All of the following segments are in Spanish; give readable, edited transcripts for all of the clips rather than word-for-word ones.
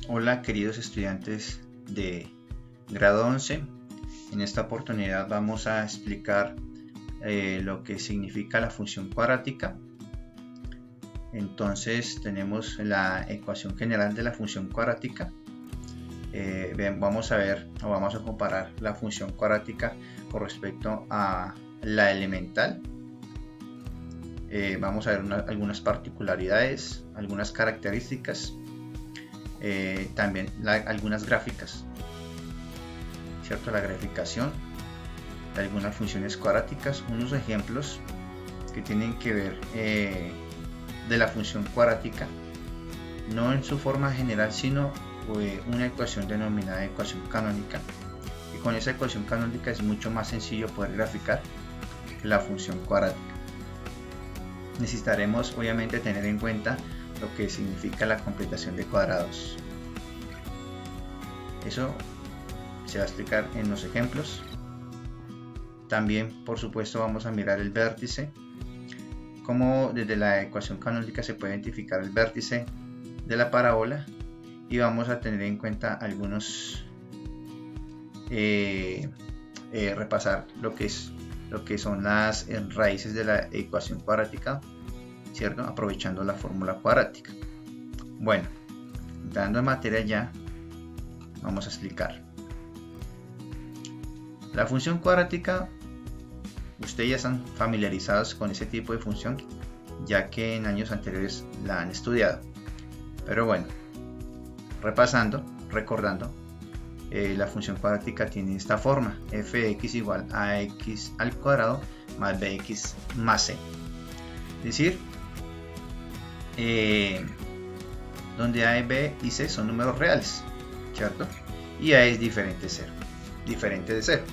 Hola queridos estudiantes de grado 11. En esta oportunidad vamos a explicar lo que significa la función cuadrática. Entonces tenemos la ecuación general de la función cuadrática. Vamos a ver o vamos a comparar la función cuadrática con respecto a la elemental. Vamos a ver algunas particularidades, algunas características. También algunas gráficas, ¿cierto? La graficación de algunas funciones cuadráticas, unos ejemplos que tienen que ver de la función cuadrática, no en su forma general, sino una ecuación denominada ecuación canónica, y con esa ecuación canónica es mucho más sencillo poder graficar la función cuadrática. Necesitaremos obviamente tener en cuenta lo que significa la completación de cuadrados. Eso se va a explicar en los ejemplos. También, por supuesto, vamos a mirar el vértice, cómo desde la ecuación canónica se puede identificar el vértice de la parábola, y vamos a tener en cuenta algunos repasar lo que son las raíces de la ecuación cuadrática, ¿cierto? Aprovechando la fórmula cuadrática. Bueno, entrando en materia ya, vamos a explicar. La función cuadrática, ustedes ya están familiarizados con ese tipo de función, ya que en años anteriores la han estudiado. Pero bueno, repasando, recordando, la función cuadrática tiene esta forma: f de x igual a x al cuadrado más bx más c. Es decir, donde a, b y c son números reales, ¿cierto? Y a es diferente de 0.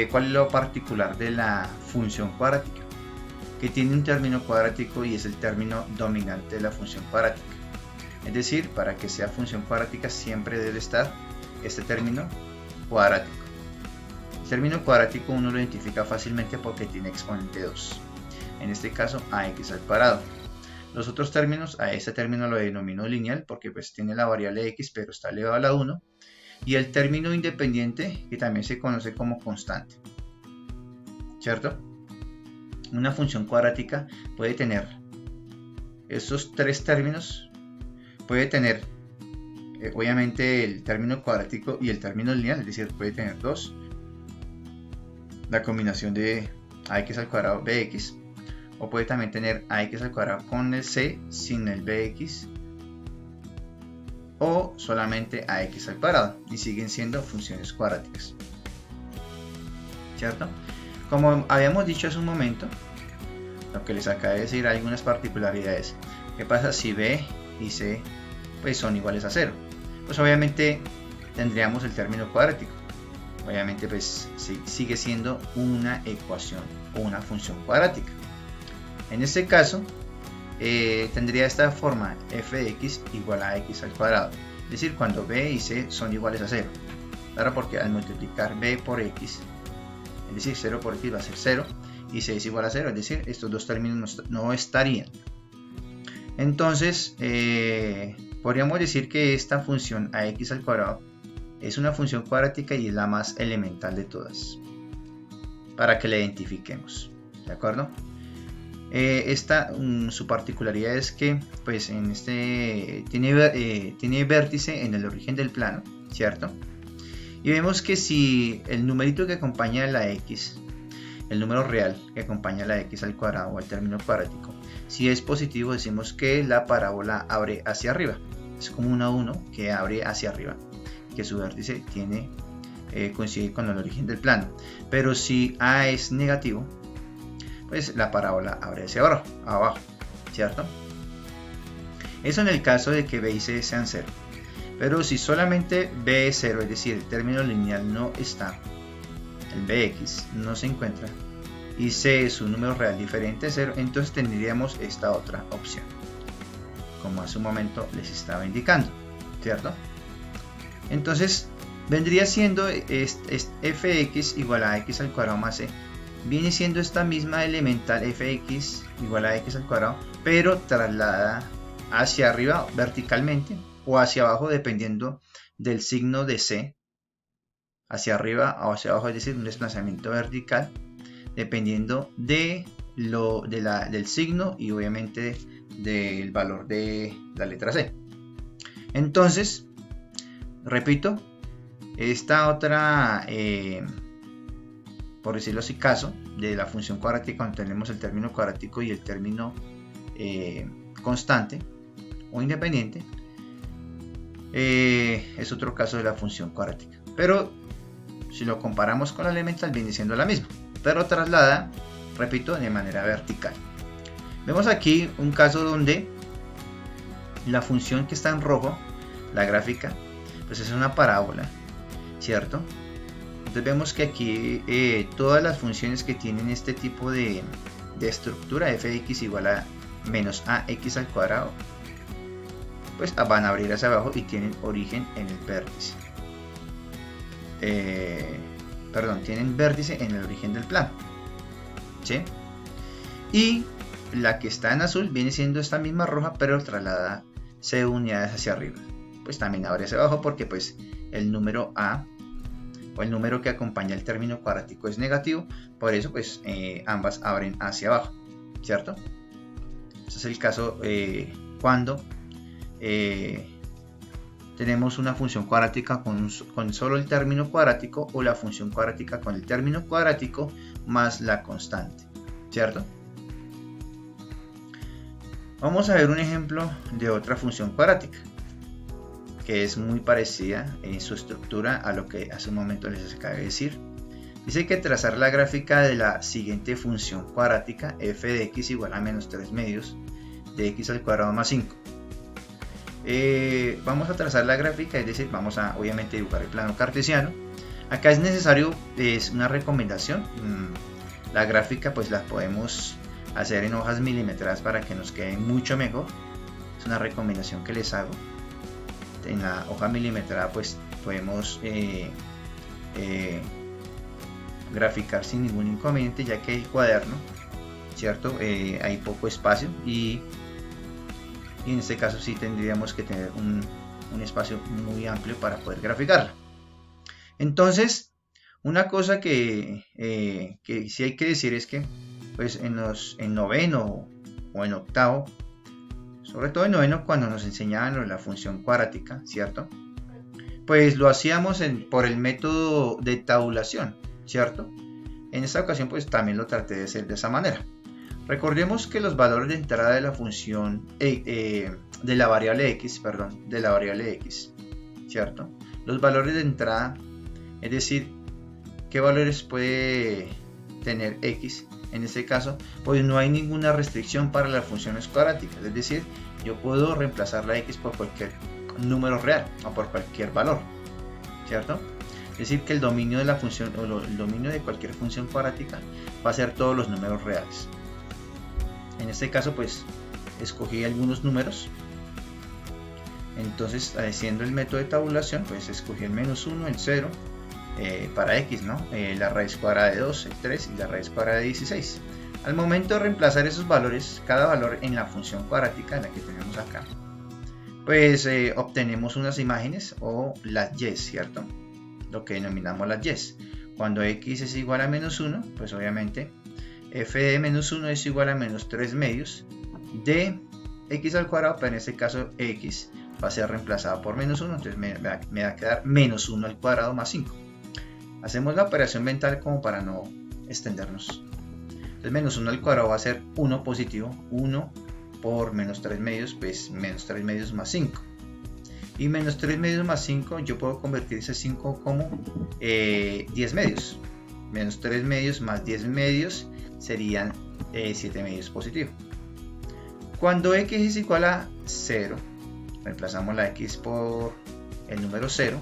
¿Cuál es lo particular de la función cuadrática? Que tiene un término cuadrático y es el término dominante de la función cuadrática. Es decir, para que sea función cuadrática siempre debe estar este término cuadrático. El término cuadrático uno lo identifica fácilmente porque tiene exponente 2. En este caso, ax al cuadrado. Los otros términos, a este término lo denomino lineal porque pues tiene la variable x pero está elevado a la 1. Y el término independiente, que también se conoce como constante, ¿cierto? Una función cuadrática puede tener estos tres términos. Puede tener obviamente el término cuadrático y el término lineal, es decir, puede tener dos. La combinación de ax al cuadrado bx, o puede también tener ax al cuadrado con el c sin el bx, o solamente ax al cuadrado, y siguen siendo funciones cuadráticas, ¿cierto? Como habíamos dicho hace un momento, lo que les acabo de decir, algunas particularidades. ¿Qué pasa si b y c pues son iguales a 0? Pues obviamente tendríamos el término cuadrático. Obviamente pues sigue siendo una ecuación o una función cuadrática. En este caso tendría esta forma: f de x igual a x al cuadrado, es decir, cuando b y c son iguales a 0. Claro, porque al multiplicar b por x, es decir, 0 por x va a ser 0 y c es igual a 0, es decir, estos dos términos no estarían. Entonces podríamos decir que esta función ax al cuadrado es una función cuadrática y es la más elemental de todas, para que la identifiquemos, ¿de acuerdo? Su particularidad es que pues en tiene vértice en el origen del plano, ¿cierto? Y vemos que si el numerito que acompaña a la x, el número real que acompaña a la x al cuadrado o al término cuadrático, si es positivo, decimos que la parábola abre hacia arriba. Es como una 1 que abre hacia arriba, que su vértice coincide con el origen del plano. Pero si a es negativo, pues la parábola abre hacia abajo, ¿cierto? Eso en el caso de que b y c sean 0. Pero si solamente b es 0, es decir, el término lineal no está, el bx no se encuentra, y c es un número real diferente de 0, entonces tendríamos esta otra opción, como hace un momento les estaba indicando, ¿cierto? Entonces vendría siendo f de x igual a x al cuadrado más c. Viene siendo esta misma elemental f de x igual a x al cuadrado, pero trasladada hacia arriba verticalmente, o hacia abajo dependiendo del signo de C, hacia arriba o hacia abajo, es decir, un desplazamiento vertical dependiendo del signo y obviamente del valor de la letra C. Entonces, repito, esta otra, por decirlo así, caso de la función cuadrática, cuando tenemos el término cuadrático y el término constante o independiente, es otro caso de la función cuadrática. Pero si lo comparamos con la elemental, viene siendo la misma, pero traslada, repito, de manera vertical. Vemos aquí un caso donde la función que está en rojo, la gráfica, pues es una parábola, ¿cierto? Entonces vemos que aquí todas las funciones que tienen este tipo de estructura, f(x) igual a menos ax al cuadrado, pues van a abrir hacia abajo y tienen origen en el vértice. Tienen vértice en el origen del plano, ¿sí? Y la que está en azul viene siendo esta misma roja, pero traslada c unidades hacia arriba, pues también abre hacia abajo porque pues el número a o el número que acompaña el término cuadrático es negativo, por eso pues ambas abren hacia abajo, ¿cierto? Este es el caso cuando tenemos una función cuadrática con solo el término cuadrático, o la función cuadrática con el término cuadrático más la constante, ¿cierto? Vamos a ver un ejemplo de otra función cuadrática que es muy parecida en su estructura a lo que hace un momento les acabé de decir. Dice que trazar la gráfica de la siguiente función cuadrática, f de x igual a menos 3 medios de x al cuadrado más 5. Vamos a trazar la gráfica, es decir, vamos a obviamente dibujar el plano cartesiano. Acá es necesario, es una recomendación, la gráfica pues la podemos hacer en hojas milimetradas para que nos quede mucho mejor. Es una recomendación que les hago. En la hoja milimetrada pues podemos graficar sin ningún inconveniente, ya que el cuaderno, ¿cierto? Hay poco espacio y en este caso sí tendríamos que tener un espacio muy amplio para poder graficarla. Entonces, una cosa que sí hay que decir es que pues en noveno o en octavo, sobre todo en noveno, cuando nos enseñaban la función cuadrática, ¿cierto? Pues lo hacíamos por el método de tabulación, ¿cierto? En esta ocasión pues también lo traté de hacer de esa manera. Recordemos que los valores de entrada de la función de la variable x, ¿cierto? Los valores de entrada, es decir, qué valores puede tener x. En este caso, pues no hay ninguna restricción para las funciones cuadráticas, es decir, yo puedo reemplazar la x por cualquier número real o por cualquier valor, ¿cierto? Es decir, que el dominio de la función o el dominio de cualquier función cuadrática va a ser todos los números reales. En este caso, pues escogí algunos números. Entonces, haciendo el método de tabulación, pues escogí el menos 1, el 0, para x, ¿no? La raíz cuadrada de 2, el 3 y la raíz cuadrada de 16. Al momento de reemplazar esos valores, cada valor en la función cuadrática, la que tenemos acá, pues obtenemos unas imágenes o las y, ¿cierto? Lo que denominamos las y. Cuando x es igual a menos 1, pues obviamente f de menos 1 es igual a menos 3 medios de x al cuadrado, pero en este caso x va a ser reemplazada por menos 1, entonces me va a quedar menos 1 al cuadrado más 5. Hacemos la operación mental como para no extendernos. Entonces menos 1 al cuadrado va a ser 1 positivo, 1 por menos 3 medios, pues menos 3 medios más 5. Y menos 3 medios más 5, yo puedo convertir ese 5 como 10 medios. Menos 3 medios más 10 medios serían 7 medios positivos. Cuando x es igual a 0, reemplazamos la x por el número 0,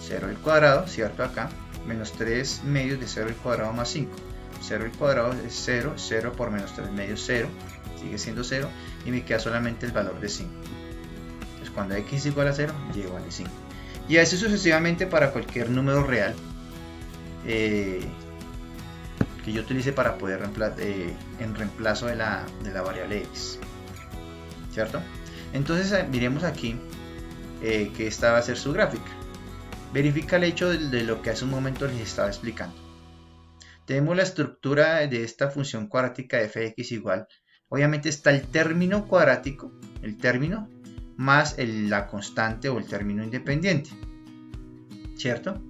0 al cuadrado, ¿cierto? Acá, menos 3 medios de 0 al cuadrado más 5. 0 al cuadrado es 0, 0 por menos 3 medios 0, sigue siendo 0, y me queda solamente el valor de 5. Entonces cuando x es igual a 0, llego al 5. Y así sucesivamente para cualquier número real que yo utilice para poder en reemplazo de la variable x, ¿cierto? Entonces miremos aquí que esta va a ser su gráfica. Verifica el hecho de lo que hace un momento les estaba explicando. Tenemos la estructura de esta función cuadrática de fx igual. Obviamente está el término cuadrático, el término, más la constante o el término independiente, ¿cierto?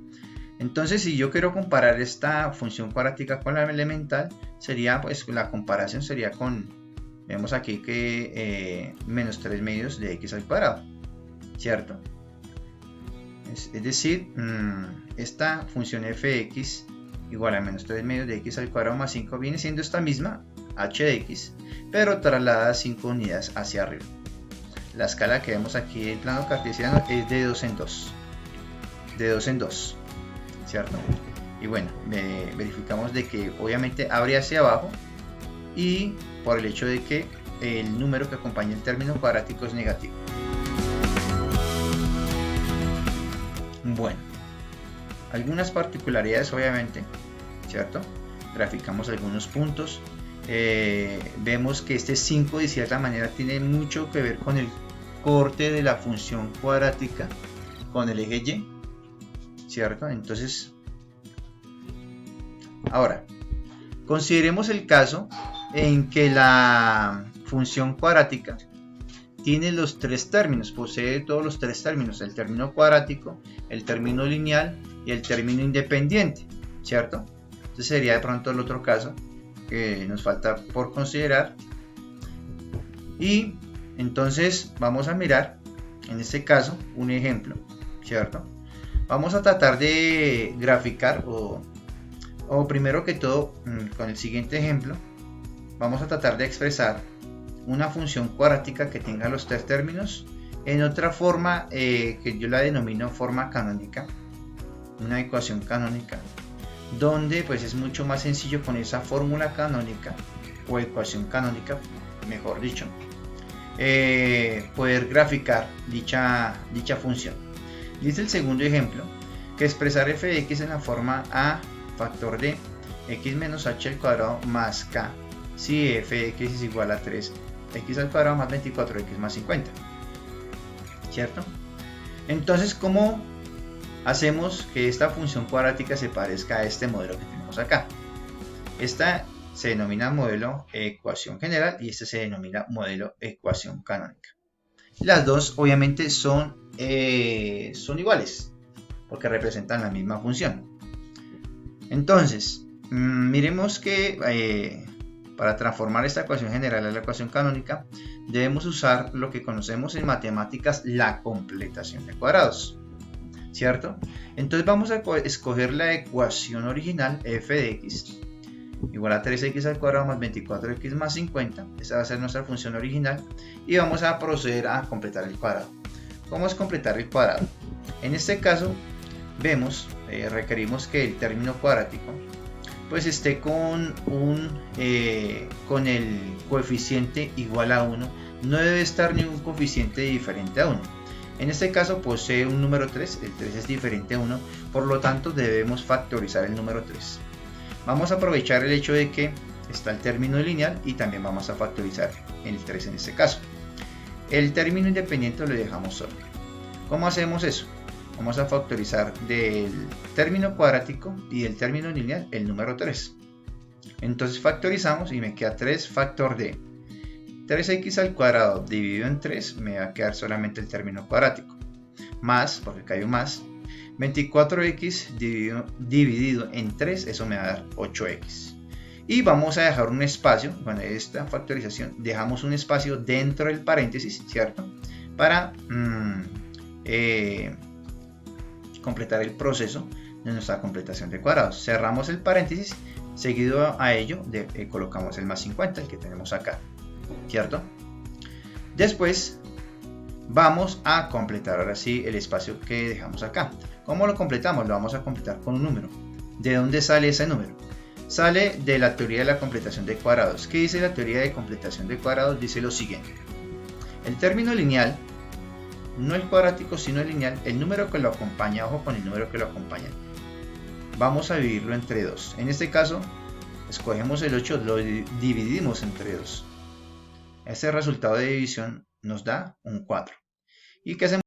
Entonces, si yo quiero comparar esta función cuadrática con la elemental, sería, pues, la comparación sería con, vemos aquí que menos 3 medios de x al cuadrado, ¿cierto? Es decir, esta función fx igual a menos 3 medios de x al cuadrado más 5 viene siendo esta misma, h de x, pero trasladada 5 unidades hacia arriba. La escala que vemos aquí en plano cartesiano es de 2 en 2. De 2 en 2. ¿Cierto? Y bueno, verificamos de que obviamente abre hacia abajo y por el hecho de que el número que acompaña el término cuadrático es negativo. Bueno, algunas particularidades obviamente, ¿cierto? Graficamos algunos puntos. Vemos que este 5 de cierta manera tiene mucho que ver con el corte de la función cuadrática con el eje Y, ¿cierto? Entonces, ahora, consideremos el caso en que la función cuadrática tiene los tres términos, posee todos los tres términos, el término cuadrático, el término lineal y el término independiente, ¿cierto? Entonces sería de pronto el otro caso que nos falta por considerar. Y entonces vamos a mirar en este caso un ejemplo, ¿cierto? Vamos a tratar de graficar o primero que todo con el siguiente ejemplo vamos a tratar de expresar una función cuadrática que tenga los tres términos en otra forma que yo la denomino forma canónica, una ecuación canónica, donde pues es mucho más sencillo con esa fórmula canónica o ecuación canónica, mejor dicho, poder graficar dicha función. Dice el segundo ejemplo que expresar f de x en la forma a factor de x menos h al cuadrado más k si f de x es igual a 3 x al cuadrado más 24x más 50, ¿cierto? Entonces, ¿cómo hacemos que esta función cuadrática se parezca a este modelo que tenemos acá? Esta se denomina modelo ecuación general y este se denomina modelo ecuación canónica. Las dos obviamente son iguales porque representan la misma función. Entonces, miremos que para transformar esta ecuación general a la ecuación canónica debemos usar lo que conocemos en matemáticas la completación de cuadrados, ¿cierto? Entonces vamos a escoger la ecuación original f de x igual a 3x al cuadrado más 24x más 50. Esa va a ser nuestra función original y vamos a proceder a completar el cuadrado. ¿Cómo es completar el cuadrado? En este caso vemos, requerimos que el término cuadrático pues esté con el coeficiente igual a 1, no debe estar ningún coeficiente diferente a 1. En este caso posee un número 3, el 3 es diferente a 1, por lo tanto debemos factorizar el número 3. Vamos a aprovechar el hecho de que está el término lineal y también vamos a factorizar el 3 en este caso. El término independiente lo dejamos solo. ¿Cómo hacemos eso? Vamos a factorizar del término cuadrático y del término lineal el número 3. Entonces factorizamos y me queda 3 factor de 3x al cuadrado dividido en 3, me va a quedar solamente el término cuadrático. Más, porque acá hay un más, 24x dividido en 3, eso me va a dar 8x. Y vamos a dejar un espacio, bueno, esta factorización, dejamos un espacio dentro del paréntesis, ¿cierto? Para completar el proceso de nuestra completación de cuadrados. Cerramos el paréntesis, seguido a ello colocamos el más 50, el que tenemos acá, ¿cierto? Después vamos a completar ahora sí el espacio que dejamos acá. ¿Cómo lo completamos? Lo vamos a completar con un número. ¿De dónde sale ese número? Sale de la teoría de la completación de cuadrados. ¿Qué dice la teoría de completación de cuadrados? Dice lo siguiente: el término lineal, no el cuadrático sino el lineal, el número que lo acompaña, ojo con el número que lo acompaña, vamos a dividirlo entre 2. En este caso escogemos el 8, lo dividimos entre 2. Este resultado de división nos da un 4. ¿Y qué hacemos?